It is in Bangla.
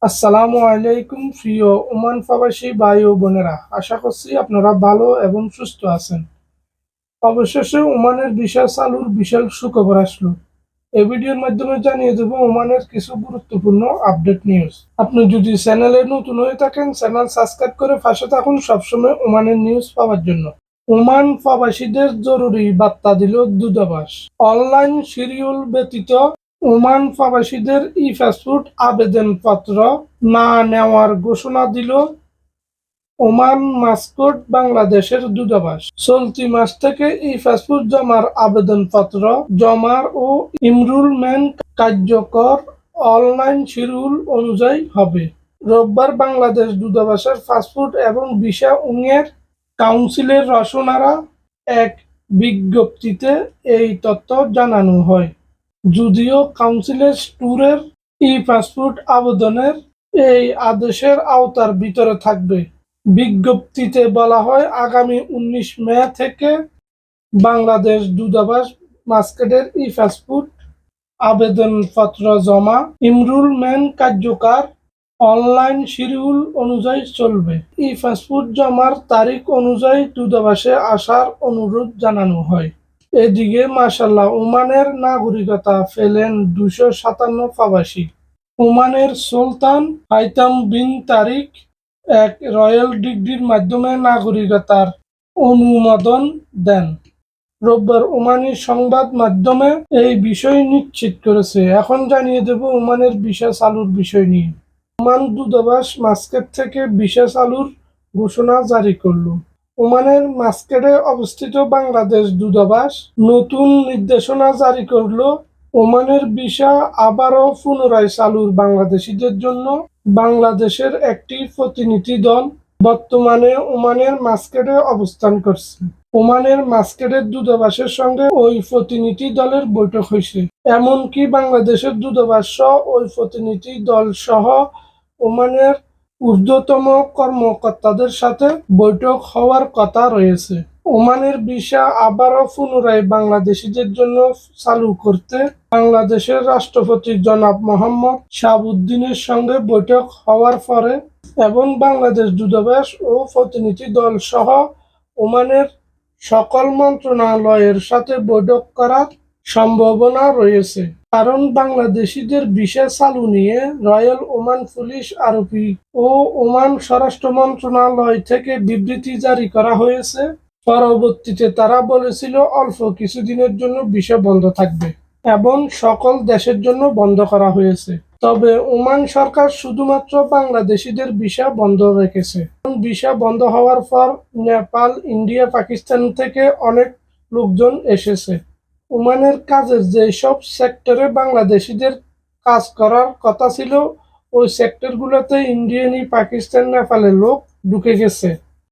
আসসালামু আলাইকুম প্রিয় ওমান প্রবাসী ভাই ও বোনেরা, আশা করছি আপনারা ভালো এবং সুস্থ আছেন। অবশেষে ওমানের ভিসা চালুর বিশাল সুখবর আসলো। এই ভিডিওর মাধ্যমে জানিয়ে দেব ওমানের কিছু গুরুত্বপূর্ণ আপডেট নিউজ। আপনি যদি চ্যানেলে নতুন হয়ে থাকেন, চ্যানেল সাবস্ক্রাইব করে পাশে থাকুন সবসময় ওমানের নিউজ পাওয়ার জন্য। ওমান প্রবাসীদের জরুরি বার্তা দিল দূতাবাস। অনলাইন শিডিউল ব্যতীত ওমান প্রবাসীদের ই-পাসপোর্ট আবেদনপত্র না নেওয়ার ঘোষণা দিল ওমান মাস্কট বাংলাদেশের দূতাবাস। চলতি মাস থেকে ই-পাসপোর্ট জমার আবেদনপত্র জমার ও ইনরোলমেন্ট কার্যকর অনলাইন শিডিউল অনুযায়ী হবে। রোববার বাংলাদেশ দূতাবাসের পাসপোর্ট এবং ভিসা উইংয়ের কাউন্সিলের রচনারা এক বিজ্ঞপ্তিতে এই তথ্য জানানো হয়। যদিও কাউন্সিলের ট্যুরের ই-পাসপোর্ট আবেদনের এই আদেশের আওতার ভিতরে থাকবে। বিজ্ঞপ্তিতে বলা হয়, আগামী ১৯ মে থেকে বাংলাদেশ দূতাবাস মাস্কটের ই-পাসপোর্ট আবেদনপত্র জমা, ইনরোলমেন্ট কার্যকর অনলাইন শিডিউল অনুযায়ী চলবে। ই-পাসপোর্ট জমার তারিখ অনুযায়ী দূতাবাসে আসার অনুরোধ জানানো হয়। এদিকে মাশাআল্লাহ, ওমানের নাগরিকতা পেলেন ২৫৭ প্রবাসী। ওমানের সুলতান হাইতাম বিন তারিক এক রয়্যাল ডিক্রির মাধ্যমে নাগরিকতার অনুমোদন দেন। রোববার ওমানি সংবাদ মাধ্যমে এই বিষয় নিশ্চিত করেছে। এখন জানিয়ে দেব ওমানের ভিসা চালুর বিষয় নিয়ে। ওমান দূতাবাস মাস্কেট থেকে ভিসা চালুর ঘোষণা জারি করল। ওমানের মাস্কেটে অবস্থিত বাংলাদেশ দূতাবাস নতুন নির্দেশনা জারি করল। ওমানের ভিসা আবারও পুনরায় চালুর বাংলাদেশিদের জন্য বাংলাদেশের একটি প্রতিনিধি দল বর্তমানে ওমানের মাস্কেটে অবস্থান করছে। ওমানের মাস্কেটের দূতাবাসের সঙ্গে ওই প্রতিনিধি দলের বৈঠক হয়েছে। এমনকি বাংলাদেশের দূতাবাস সহ ওই প্রতিনিধি দল সহ ওমানের ঊর্ধ্বতম কর্মকর্তাদের সাথে বৈঠক হওয়ার কথা রয়েছে। ওমানের ভিসা আবারও পুনরায় বাংলাদেশিদের জন্য চালু করতে বাংলাদেশের রাষ্ট্রপতি জনাব মোহাম্মদ শাহাবুদ্দিনের সঙ্গে বৈঠক হওয়ার পরে এবং বাংলাদেশ দূতাবাস ও প্রতিনিধি দল সহ ওমানের সকল মন্ত্রণালয়ের সাথে বৈঠক করার সম্ভাবনা রয়েছে। কারণ বাংলাদেশিদের ভিসা চালু নিয়ে রয়্যাল ওমান পুলিশ আরপি ও ওমান স্বরাষ্ট্র মন্ত্রণালয় থেকে বিবৃতি জারি করা হয়েছে। পরবর্তীতে তারা বলেছিল অল্প কিছুদিনের জন্য ভিসা বন্ধ থাকবে এবং সকল দেশের জন্য বন্ধ করা হয়েছে। তবে ওমান সরকার শুধুমাত্র বাংলাদেশিদের ভিসা বন্ধ রেখেছে। ভিসা বন্ধ হওয়ার পর নেপাল, ইন্ডিয়া, পাকিস্তান থেকে অনেক লোকজন এসেছে। ওমানের কাজের যেসব সেক্টরে বাংলাদেশিদের কাজ করার কথা ছিল, ওই সেক্টরগুলোতে ইন্ডিয়ানি, পাকিস্তান, নেপালের লোক ঢুকে গেছে।